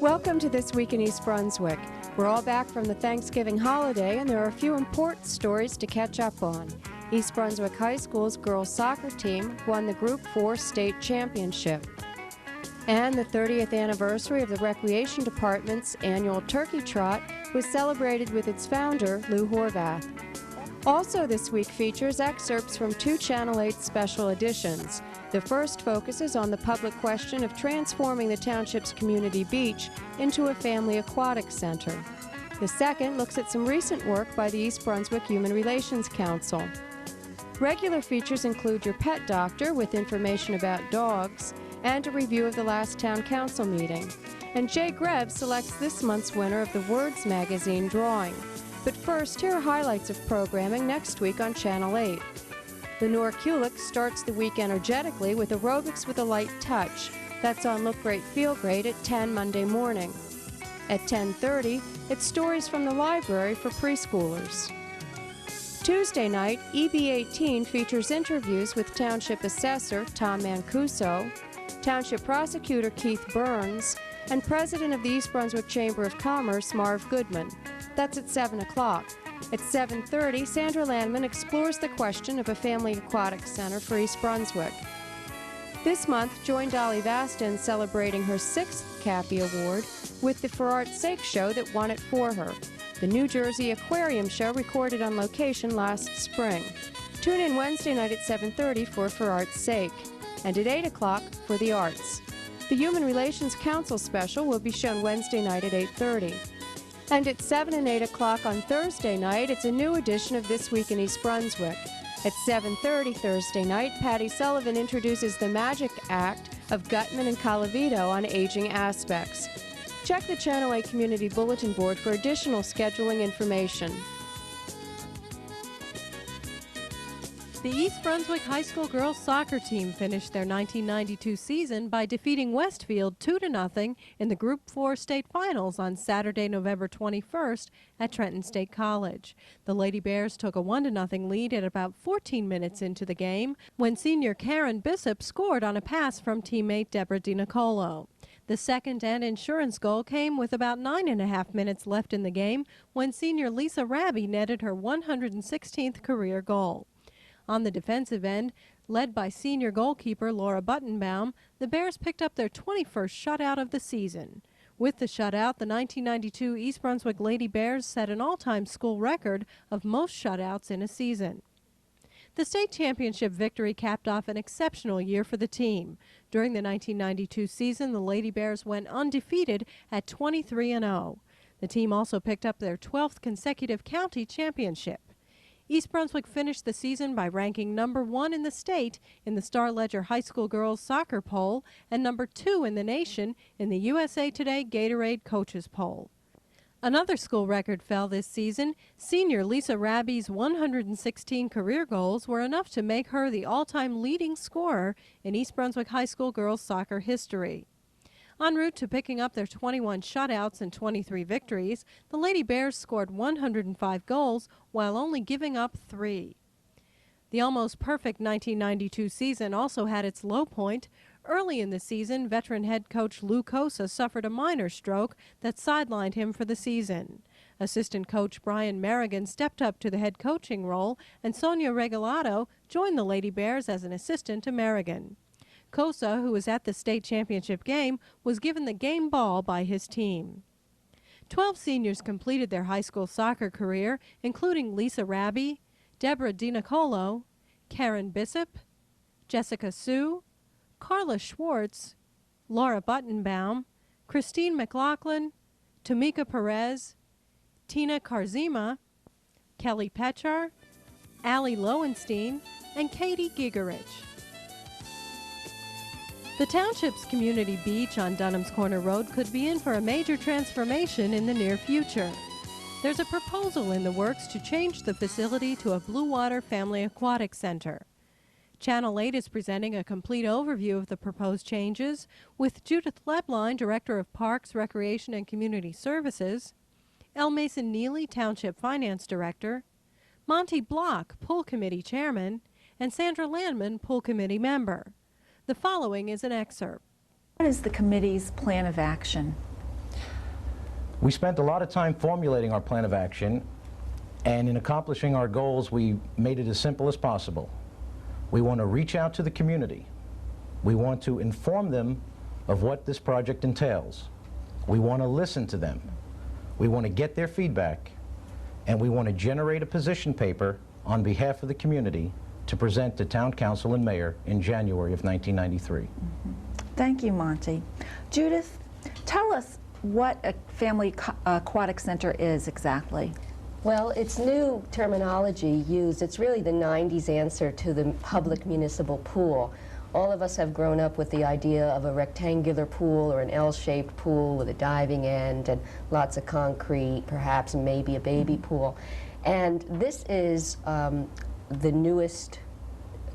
Welcome to This Week in East Brunswick. We're all back from the Thanksgiving holiday, and there are a few important stories to catch up on. East Brunswick High School's girls soccer team won the Group 4 state championship. And the 30th anniversary of the Recreation Department's annual Turkey Trot was celebrated with its founder, Lou Horvath. Also this week features excerpts from 2 Channel 8 special editions. The first focuses on the public question of transforming the township's community beach into a family aquatic center. The second looks at some recent work by the East Brunswick Human Relations Council. Regular features include your pet doctor with information about dogs and a review of the last town council meeting. And Jaye Grev selects this month's winner of the Words magazine drawing. But first, here are highlights of programming next week on Channel 8. Lenore Kulik starts the week energetically with Aerobics with a Light Touch. That's on Look Great, Feel Great at 10 Monday morning. At 10:30, it's Stories from the Library for preschoolers. Tuesday night, EB18 features interviews with Township Assessor Tom Mancuso, Township Prosecutor Keith Burns, and President of the East Brunswick Chamber of Commerce Marv Goodman. That's at 7 o'clock. At 7:30, Sandra Landman explores the question of a family aquatic center for East Brunswick. This month, join Dolly Vasta in celebrating her 6th Cappy Award with the For Art's Sake show that won it for her, the New Jersey Aquarium show recorded on location last spring. Tune in Wednesday night at 7:30 for Art's Sake, and at 8 o'clock for the arts. The Human Relations Council special will be shown Wednesday night at 8:30. And at 7 and 8 o'clock on Thursday night, it's a new edition of This Week in East Brunswick. At 7:30 Thursday night, Patty Sullivan introduces the Magic Act of Gutman and Calavito on aging aspects. Check the Channel 8 Community Bulletin Board for additional scheduling information. The East Brunswick High School girls soccer team finished their 1992 season by defeating Westfield 2-0 in the Group 4 state finals on Saturday, November 21st at Trenton State College. The Lady Bears took a 1-0 lead at about 14 minutes into the game when senior Karen Bishop scored on a pass from teammate Deborah DiNicolo. The second and insurance goal came with about 9.5 minutes left in the game when senior Lisa Raby netted her 116th career goal. On the defensive end, led by senior goalkeeper Laura Buttenbaum, the Bears picked up their 21st shutout of the season. With the shutout, the 1992 East Brunswick Lady Bears set an all-time school record of most shutouts in a season. The state championship victory capped off an exceptional year for the team. During the 1992 season, the Lady Bears went undefeated at 23-0. The team also picked up their 12th consecutive county championship. East Brunswick finished the season by ranking number 1 in the state in the Star Ledger High School girls soccer poll and number 2 in the nation in the USA Today Gatorade Coaches poll. Another school record fell this season. Senior Lisa Raby's 116 career goals were enough to make her the all-time leading scorer in East Brunswick High School girls soccer history. En route to picking up their 21 shutouts and 23 victories, the Lady Bears scored 105 goals while only giving up 3. The almost perfect 1992 season also had its low point. Early in the season, veteran head coach Lou Cosa suffered a minor stroke that sidelined him for the season. Assistant coach Brian Merrigan stepped up to the head coaching role, and Sonia Regalato joined the Lady Bears as an assistant to Merrigan. Cosa, who was at the state championship game, was given the game ball by his team. 12 seniors completed their high school soccer career, including Lisa Raby, Deborah DiNicolo, Karen Bishop, Jessica Sue, Carla Schwartz, Laura Buttenbaum, Christine McLaughlin, Tamika Perez, Tina Karzima, Kelly Petchar, Allie Lowenstein, and Katie Gigerich. The township's community beach on Dunham's Corner Road could be in for a major transformation in the near future. There's a proposal in the works to change the facility to a Blue Water Family Aquatic Center. Channel 8 is presenting a complete overview of the proposed changes with Judith Lebline, Director of Parks, Recreation and Community Services, L. Mason Neely, Township Finance Director, Monty Block, Pool Committee Chairman, and Sandra Landman, Pool Committee Member. The following is an excerpt. What is the committee's plan of action? We spent a lot of time formulating our plan of action, and in accomplishing our goals, we made it as simple as possible. We want to reach out to the community. We want to inform them of what this project entails. We want to listen to them. We want to get their feedback, and we want to generate a position paper on behalf of the community to present to Town Council and Mayor in January of 1993. Thank you, Monty. Judith, tell us what a family aquatic center is exactly. Well, it's new terminology used. It's really the 90s answer to the public municipal pool. All of us have grown up with the idea of a rectangular pool or an L-shaped pool with a diving end and lots of concrete, perhaps maybe a baby pool. And this is the newest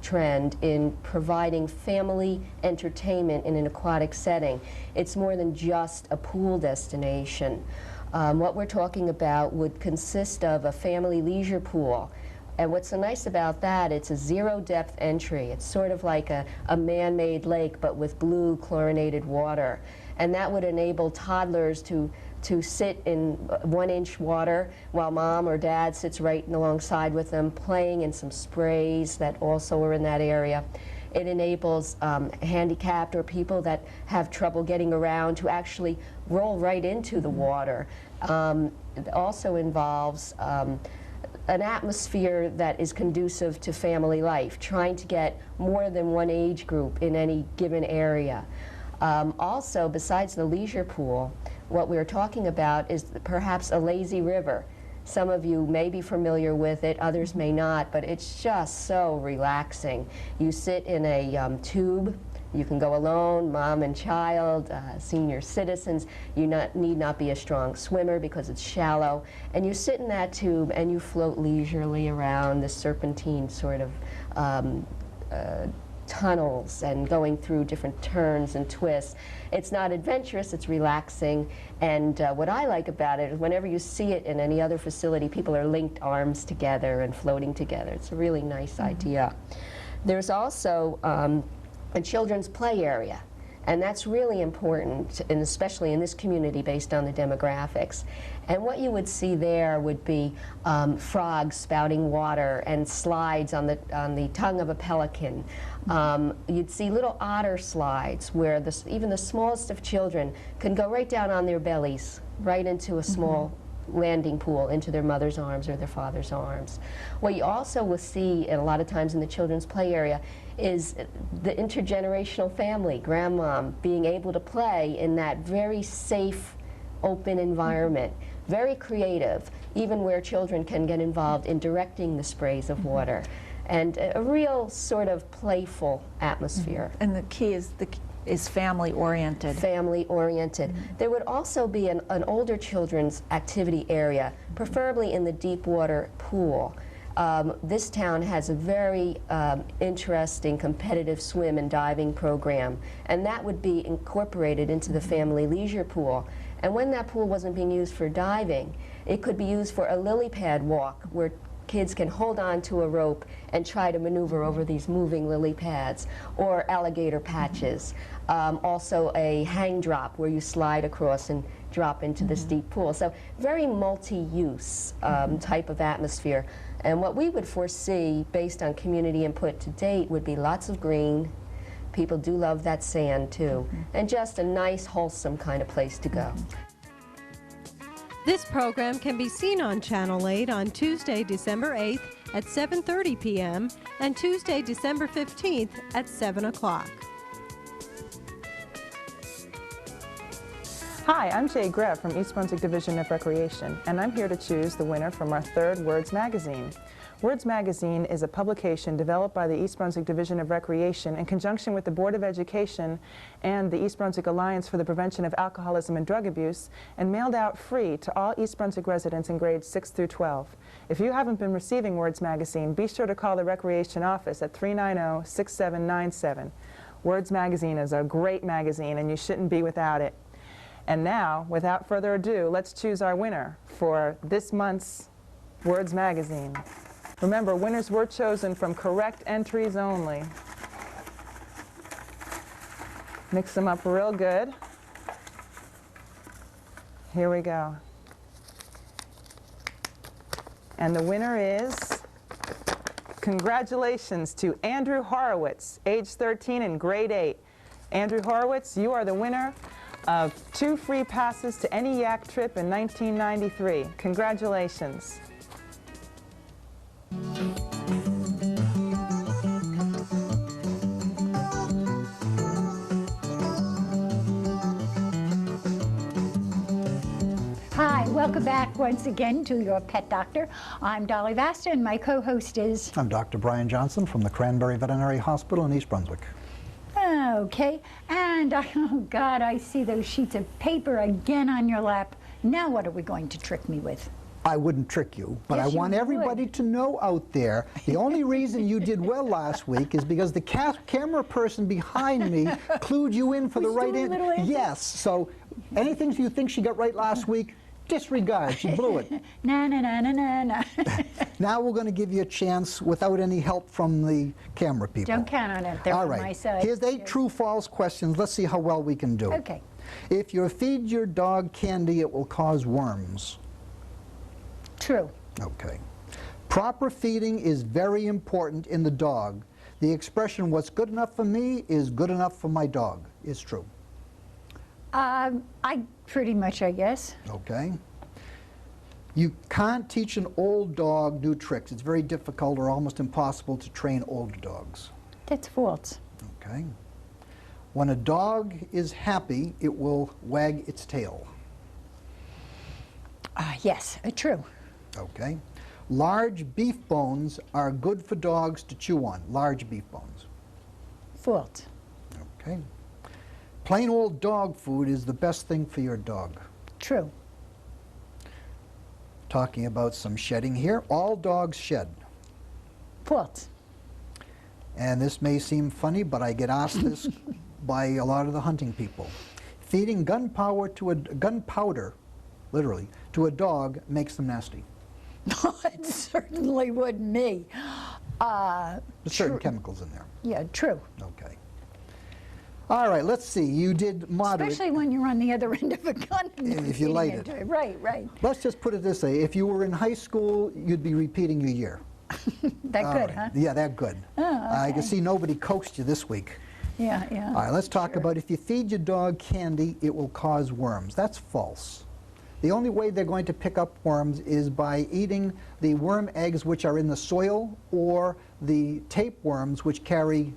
trend in providing family entertainment in an aquatic setting. It's more than just a pool destination. What we're talking about would consist of a family leisure pool. And what's so nice about that, it's a zero-depth entry. It's sort of like a man-made lake, but with blue chlorinated water. And that would enable toddlers to sit in 1-inch water while mom or dad sits right alongside with them, playing in some sprays that also are in that area. It enables handicapped or people that have trouble getting around to actually roll right into the water. It also involves an atmosphere that is conducive to family life, trying to get more than one age group in any given area. Also, besides the leisure pool, what we're talking about is perhaps a lazy river. Some of you may be familiar with it, others may not, but it's just so relaxing. You sit in a tube. You can go alone, mom and child, senior citizens. You need not be a strong swimmer because it's shallow. And you sit in that tube and you float leisurely around the serpentine sort of tunnels and going through different turns and twists. It's not adventurous, it's relaxing. And what I like about it is whenever you see it in any other facility, people are linked arms together and floating together. It's a really nice idea. There's also a children's play area, and that's really important, and especially in this community based on the demographics. And what you would see there would be frogs spouting water and slides on the tongue of a pelican. You'd see little otter slides where even the smallest of children can go right down on their bellies, right into a small landing pool, into their mother's arms or their father's arms. What you also will see, and a lot of times in the children's play area, is the intergenerational family, grandmom being able to play in that very safe, open environment. Very creative, even where children can get involved in directing the sprays of water. And a real sort of playful atmosphere. And the key is family-oriented. Family-oriented. There would also be an older children's activity area, preferably in the deep water pool. This town has a very interesting competitive swim and diving program, and that would be incorporated into the family leisure pool. And when that pool wasn't being used for diving, it could be used for a lily pad walk where kids can hold on to a rope and try to maneuver over these moving lily pads, or alligator patches. Also a hang drop where you slide across and drop into this deep pool. So very multi-use type of atmosphere. And what we would foresee based on community input to date would be lots of green. People do love that sand too. And just a nice, wholesome kind of place to go. This program can be seen on Channel 8 on Tuesday, December 8th at 7:30 p.m. and Tuesday, December 15th at 7 o'clock. Hi, I'm Jaye Grev from East Brunswick Division of Recreation, and I'm here to choose the winner from our third Words magazine. Words magazine is a publication developed by the East Brunswick Division of Recreation in conjunction with the Board of Education and the East Brunswick Alliance for the Prevention of Alcoholism and Drug Abuse, and mailed out free to all East Brunswick residents in grades 6 through 12. If you haven't been receiving Words magazine, be sure to call the Recreation office at 390-6797. Words magazine is a great magazine, and you shouldn't be without it. And now, without further ado, let's choose our winner for this month's Words magazine. Remember, winners were chosen from correct entries only. Mix them up real good. Here we go. And the winner is, congratulations to Andrew Horowitz, age 13 in grade 8. Andrew Horowitz, you are the winner of 2 free passes to any yak trip in 1993. Congratulations. Hi, welcome back once again to Your Pet Doctor. I'm Dolly Vasta, and my co-host is... I'm Dr. Brian Johnson from the Cranberry Veterinary Hospital in East Brunswick. Okay, and oh God, I see those sheets of paper again on your lap. Now what are we going to trick me with? I wouldn't trick you, but Yes, I you want everybody would. to know out there, the only reason you did well last week is because the camera person behind me clued you in for the Was right doing little answers? Yes, so anything you think she got right last week, disregard, she blew it. Na na na na na na. Now we're going to give you a chance without any help from the camera people. Don't count on it. They're All on right, my side. here's 8 true-false questions. Let's see how well we can do. Okay. If you feed your dog candy, it will cause worms. True. Okay. Proper feeding is very important in the dog. The expression, what's good enough for me is good enough for my dog, is true. I pretty much, I guess. Okay. You can't teach an old dog new tricks. It's very difficult or almost impossible to train old dogs. That's false. Okay. When a dog is happy, it will wag its tail. Yes, true. Okay. Large beef bones are good for dogs to chew on. Large beef bones. False. Okay. Plain old dog food is the best thing for your dog. True. Talking about some shedding here. All dogs shed. False. And this may seem funny, but I get asked this by a lot of the hunting people. Feeding gunpowder, literally, to a dog makes them nasty. It certainly wouldn't me. There's certain chemicals in there. Yeah, true. Okay. All right, let's see. You did moderate. Especially when you're on the other end of a gun. And If you feeding light it. it. Right, right. Let's just put it this way. If you were in high school, you'd be repeating your year. That All good, right. huh? Yeah, that good. Oh, I can okay. see nobody coaxed you this week. Yeah, yeah. All right, let's talk Sure. about if you feed your dog candy, it will cause worms. That's false. The only way they're going to pick up worms is by eating the worm eggs which are in the soil or the tapeworms which carry,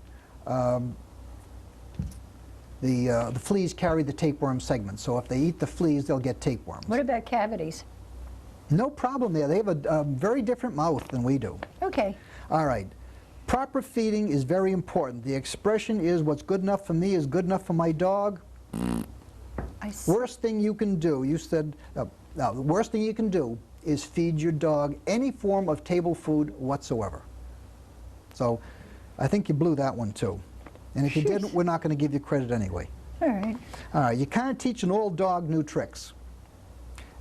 the fleas carry the tapeworm segments. So if they eat the fleas, they'll get tapeworms. What about cavities? No problem there. They have a very different mouth than we do. Okay. All right. Proper feeding is very important. The expression is what's good enough for me is good enough for my dog. I see. Worst thing you can do, you said, the worst thing you can do is feed your dog any form of table food whatsoever. So I think you blew that one too. And if you didn't, we're not going to give you credit anyway. All right. All right, you can't teach an old dog new tricks.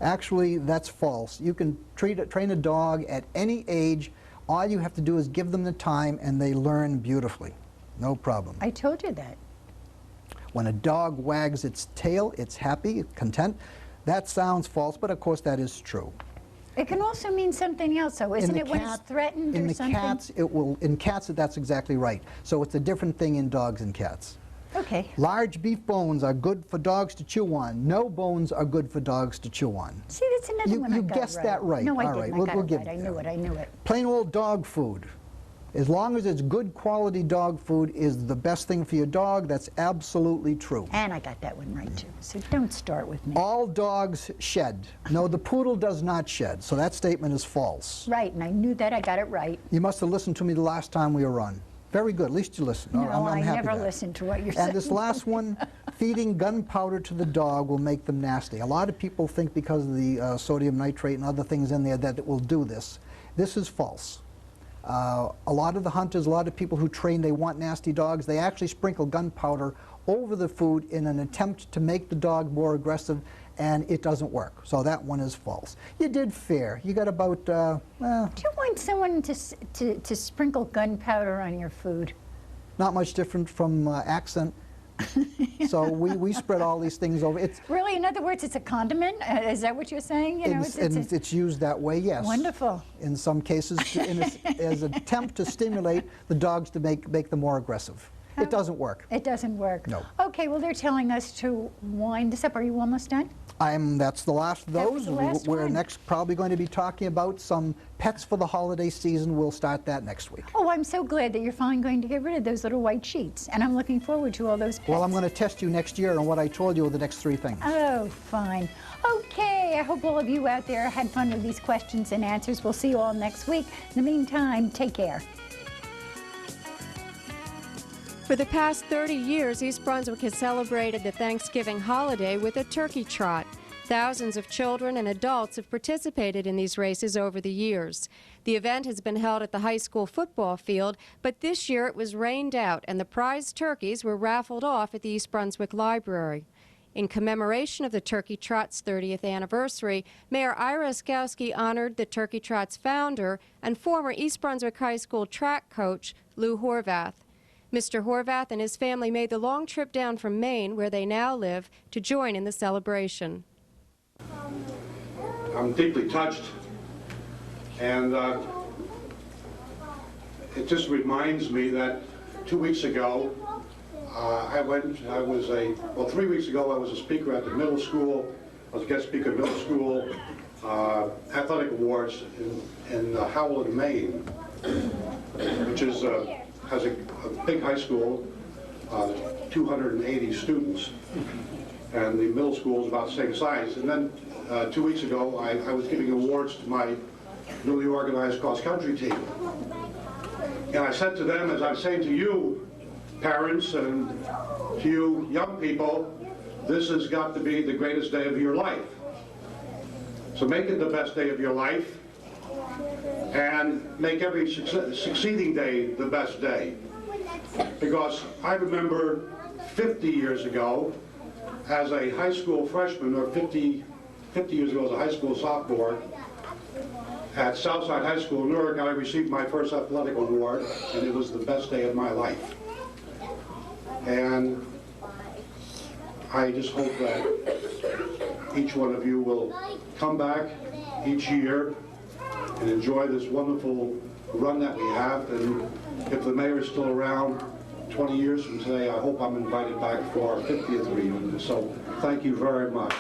Actually, that's false. You can train a dog at any age. All you have to do is give them the time and they learn beautifully. No problem. I told you that. When a dog wags its tail, it's happy, content. That sounds false, but of course that is true. It can also mean something else, though, isn't In the it, when it's threatened in or the something? cats, it will. In cats, that's exactly right. So it's a different thing in dogs and cats. Okay. Large beef bones are good for dogs to chew on. No bones are good for dogs to chew on. See, that's another one I You got guessed right. that right. No, I All didn't. right, I we'll got it give right. you I that. knew it. I knew it. Plain old dog food. As long as it's good quality dog food is the best thing for your dog, that's absolutely true. And I got that one right, too. So don't start with me. All dogs shed. No, the poodle does not shed, so that statement is false. Right, and I knew that. I got it right. You must have listened to me the last time we were on. Very good, at least you listened. No, I'm happy I never with that. listened to what you're saying. And this last one, feeding gunpowder to the dog will make them nasty. A lot of people think because of the sodium nitrate and other things in there that it will do this. This is false. A lot of the hunters, a lot of people who train, they want nasty dogs. They actually sprinkle gunpowder over the food in an attempt to make the dog more aggressive, and it doesn't work. So that one is false. You did fair. You got about, Do you want someone to sprinkle gunpowder on your food? not much different from accent So we spread all these things over. It's Really, in other words, it's a condiment? Is that what you're saying? You know, it's used that way, yes. Wonderful. In some cases, as an attempt to stimulate the dogs to make them more aggressive. It doesn't work. It doesn't work. No. Okay, well, they're telling us to wind this up. Are you almost done? That's the last of That was those. the last We're one. next probably going to be talking about some pets for the holiday season. We'll start that next week. Oh, I'm so glad that you're finally going to get rid of those little white sheets. And I'm looking forward to all those pets. Well, I'm going to test you next year on what I told you were the next 3 things. Oh, fine. Okay, I hope all of you out there had fun with these questions and answers. We'll see you all next week. In the meantime, take care. For the past 30 years, East Brunswick has celebrated the Thanksgiving holiday with a Turkey Trot. Thousands of children and adults have participated in these races over the years. The event has been held at the high school football field, but this year it was rained out and the prize turkeys were raffled off at the East Brunswick Library. In commemoration of the Turkey Trot's 30th anniversary, Mayor Ira Oskowski honored the Turkey Trot's founder and former East Brunswick High School track coach, Lou Horvath. Mr. Horvath and his family made the long trip down from Maine, where they now live, to join in the celebration. I'm deeply touched, and it just reminds me that 2 weeks ago, 3 weeks ago, I was a speaker at the middle school. I was a guest speaker at middle school athletic awards in Howland, Maine, which is has a big high school, 280 students, and the middle school is about the same size. And then 2 weeks ago, I was giving awards to my newly organized cross-country team. And I said to them, as I'm saying to you, parents, and to you young people, this has got to be the greatest day of your life. So make it the best day of your life, and make every succeeding day the best day. Because I remember 50 years ago, as a high school freshman, or 50 years ago as a high school sophomore, at Southside High School in Newark, I received my first athletic award, and it was the best day of my life. And I just hope that each one of you will come back each year and enjoy this wonderful run that we have. And if the mayor is still around 20 years from today, I hope I'm invited back for our 50th reunion. So thank you very much.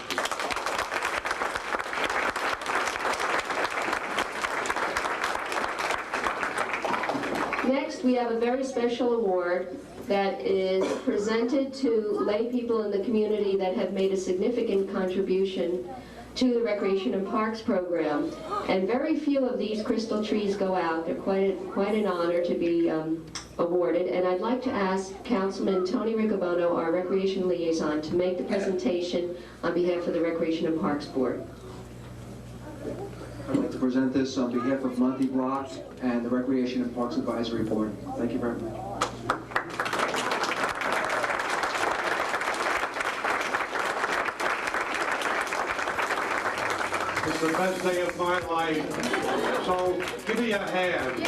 Next, we have a very special award that is presented to lay people in the community that have made a significant contribution to the Recreation and Parks program. And very few of these crystal trees go out. They're quite an honor to be awarded. And I'd like to ask Councilman Tony Riccobono, our Recreation Liaison, to make the presentation on behalf of the Recreation and Parks Board. I'd like to present this on behalf of Monty Block and the Recreation and Parks Advisory Board. Thank you very much. It's the best day of my life, so give me a hand.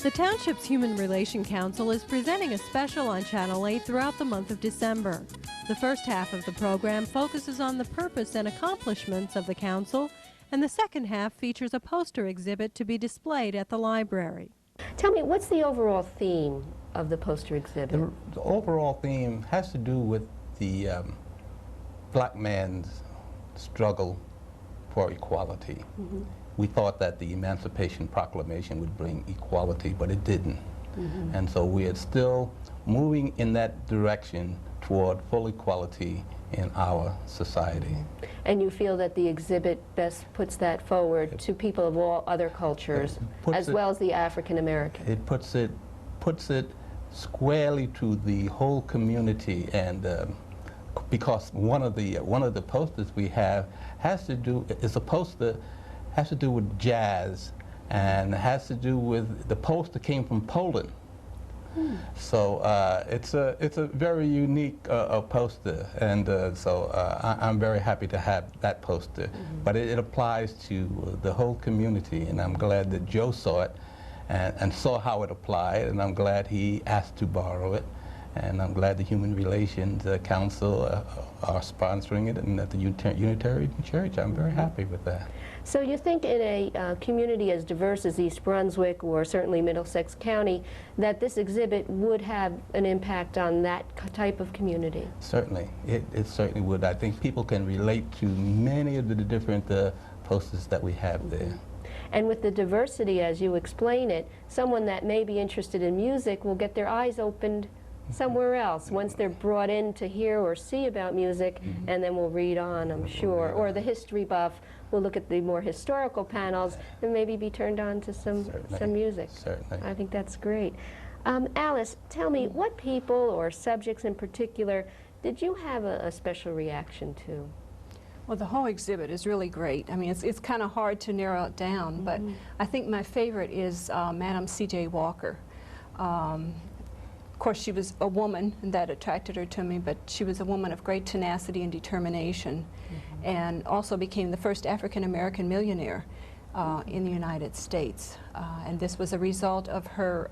The Township's Human Relation Council is presenting a special on Channel 8 throughout the month of December. The first half of the program focuses on the purpose and accomplishments of the council, and the second half features a poster exhibit to be displayed at the library. Tell me, what's the overall theme of the poster exhibit? The overall theme has to do with the black man's struggle for equality. Mm-hmm. We thought that the Emancipation Proclamation would bring equality, but it didn't. Mm-hmm. And so we are still moving in that direction toward full equality in our society. And you feel that the exhibit best puts that forward to people of all other cultures, as well as the African American? It puts it squarely to the whole community, and because one of the posters we have has to do with jazz, and has to do with the poster came from Poland. So it's a very unique poster, and so I'm very happy to have that poster. Mm-hmm. But it applies to the whole community, and I'm glad that Joe saw it, and saw how it applied, and I'm glad he asked to borrow it. And I'm glad the Human Relations Council are sponsoring it, and at the Unitarian Church. I'm very happy with that. So you think in a community as diverse as East Brunswick, or certainly Middlesex County, that this exhibit would have an impact on that type of community? Certainly. It certainly would. I think people can relate to many of the different posters that we have there. And with the diversity, as you explain it, someone that may be interested in music will get their eyes opened somewhere else once they're brought in to hear or see about music, and then we'll read on, I'm sure. Or the history buff will look at the more historical panels and maybe be turned on to some music. Certainly. I think that's great. Alice, tell me, what people or subjects in particular did you have a special reaction to? Well, the whole exhibit is really great. I mean, it's kind of hard to narrow it down, but I think my favorite is Madam C.J. Walker. Of course, she was a woman, and that attracted her to me, but she was a woman of great tenacity and determination, and also became the first African-American millionaire in the United States. And this was a result of her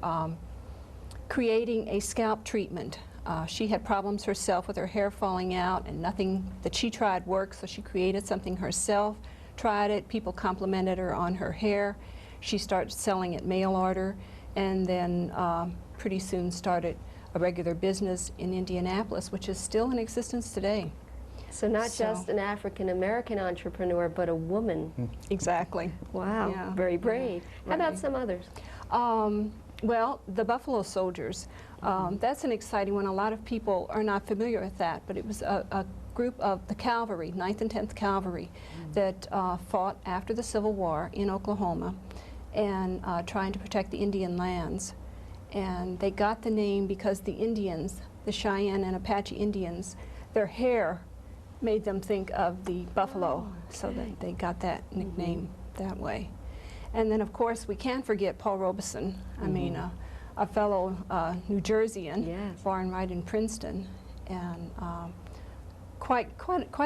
creating a scalp treatment. She had problems herself with her hair falling out, and nothing that she tried worked, so she created something herself, tried it, people complimented her on her hair. She started selling at mail order, and then pretty soon started a regular business in Indianapolis, which is still in existence today. So not just an African-American entrepreneur, but a woman. Exactly. Wow, Yeah. very brave. How about some others? Well, the Buffalo Soldiers. That's an exciting one. A lot of people are not familiar with that, but it was a group of the Cavalry, 9th and 10th Cavalry, that fought after the Civil War in Oklahoma and trying to protect the Indian lands. And they got the name because the Indians, the Cheyenne and Apache Indians, their hair made them think of the buffalo, so that they got that nickname that way. And then, of course, we can't forget Paul Robeson. I mean, a fellow New Jerseyan, born right in Princeton, and quite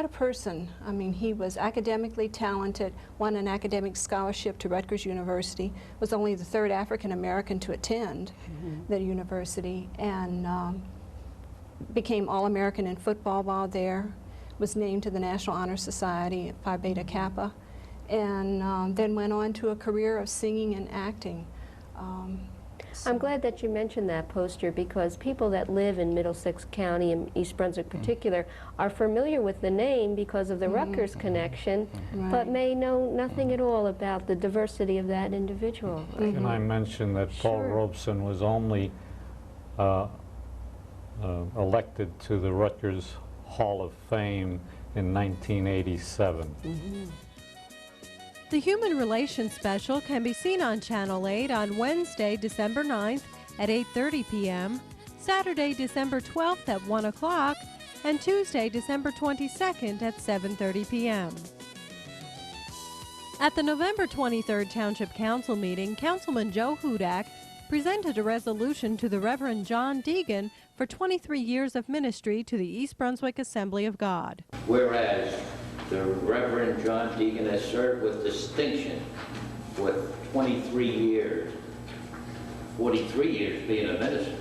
a person. I mean, he was academically talented, won an academic scholarship to Rutgers University, was only the 3rd African American to attend the university, and became All-American in football while there, was named to the National Honor Society at Phi Beta Kappa, and then went on to a career of singing and acting. I'm glad that you mentioned that poster, because people that live in Middlesex County and East Brunswick in particular are familiar with the name because of the Rutgers connection, but may know nothing at all about the diversity of that individual. Can I mention that Paul Robeson was only elected to the Rutgers Hall of Fame in 1987. The Human Relations Special can be seen on Channel 8 on Wednesday, December 9th at 8:30 p.m., Saturday, December 12th at 1 o'clock, and Tuesday, December 22nd at 7:30 p.m. At the November 23rd Township Council meeting, Councilman Joe Hudak presented a resolution to the Reverend John Deegan for 23 years of ministry to the East Brunswick Assembly of God. Whereas the Reverend John Deegan has served with distinction for 23 years, 43 years being a minister,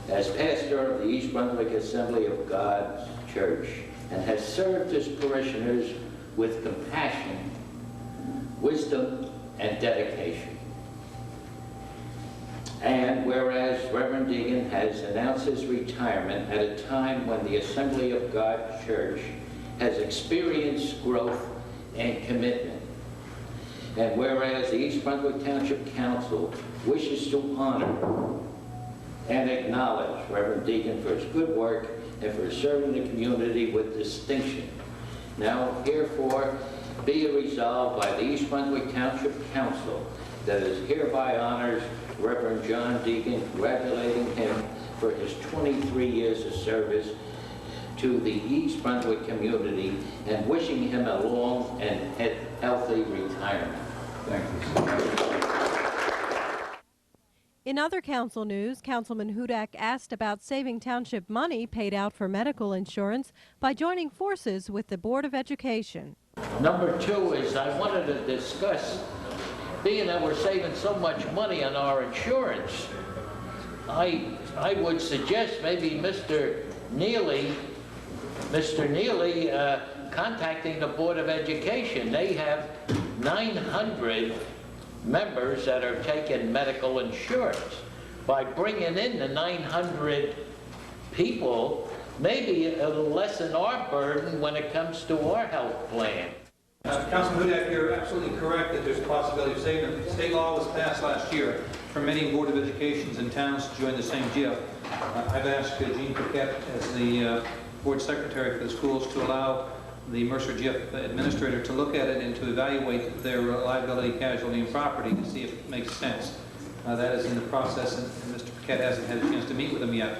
as pastor of the East Brunswick Assembly of God's Church, and has served his parishioners with compassion, wisdom, and dedication. And whereas Reverend Deegan has announced his retirement at a time when the Assembly of God Church has experienced growth and commitment. And whereas the East Brunswick Township Council wishes to honor and acknowledge Reverend Deegan for his good work and for serving the community with distinction. Now, therefore, be it resolved by the East Brunswick Township Council that is hereby honors Reverend John Deegan, congratulating him for his 23 years of service to the East Brunswick community and wishing him a long and healthy retirement. Thank you. In other council news, Councilman Hudak asked about saving township money paid out for medical insurance by joining forces with the Board of Education. Number 2 is I wanted to discuss being that we're saving so much money on our insurance, I would suggest maybe Mr. Neely contacting the Board of Education. They have 900 members that are taking medical insurance. By bringing in the 900 people, maybe it'll lessen our burden when it comes to our health plan. Councilman Hudak, you're absolutely correct that there's a possibility of saving them. State law was passed last year permitting Board of Educations in towns to join the same GIF. I've asked Jean Paquette as the Board Secretary for the schools to allow the Mercer GIF administrator to look at it and to evaluate their liability, casualty, and property to see if it makes sense. That is in the process, and Mr. Paquette hasn't had a chance to meet with them yet.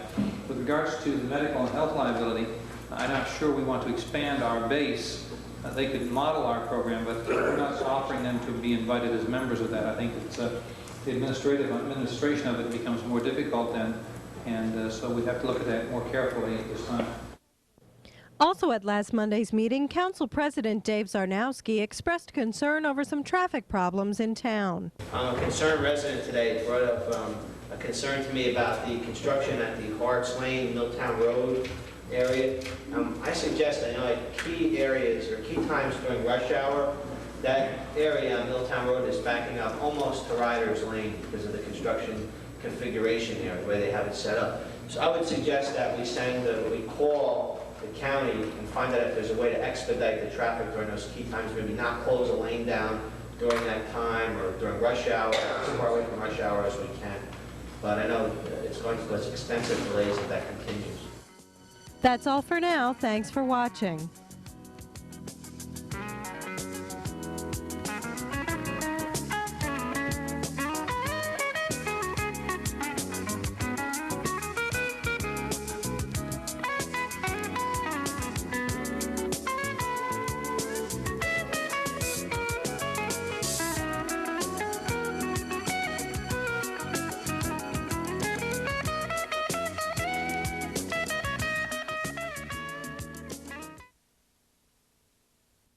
With regards to the medical and health liability, I'm not sure we want to expand our base. They could model our program, but we're not offering them to be invited as members of that. I think it's the administration of it becomes more difficult then, and so we have to look at that more carefully at this time. Also at last Monday's meeting, Council President Dave Zarnowski expressed concern over some traffic problems in town. I'm a concerned resident today. Brought up a concern to me about the construction at the Harts Lane, Milltown Road area. I suggest, I know at key areas or key times during rush hour, that area on Milltown Road is backing up almost to Riders Lane because of the construction configuration there, the way they have it set up. So I would suggest that we call the county and find out if there's a way to expedite the traffic during those key times, maybe not close a lane down during that time or during rush hour, as far away from rush hour as we can. But I know it's going to cause extensive delays if that continues. That's all for now. Thanks for watching.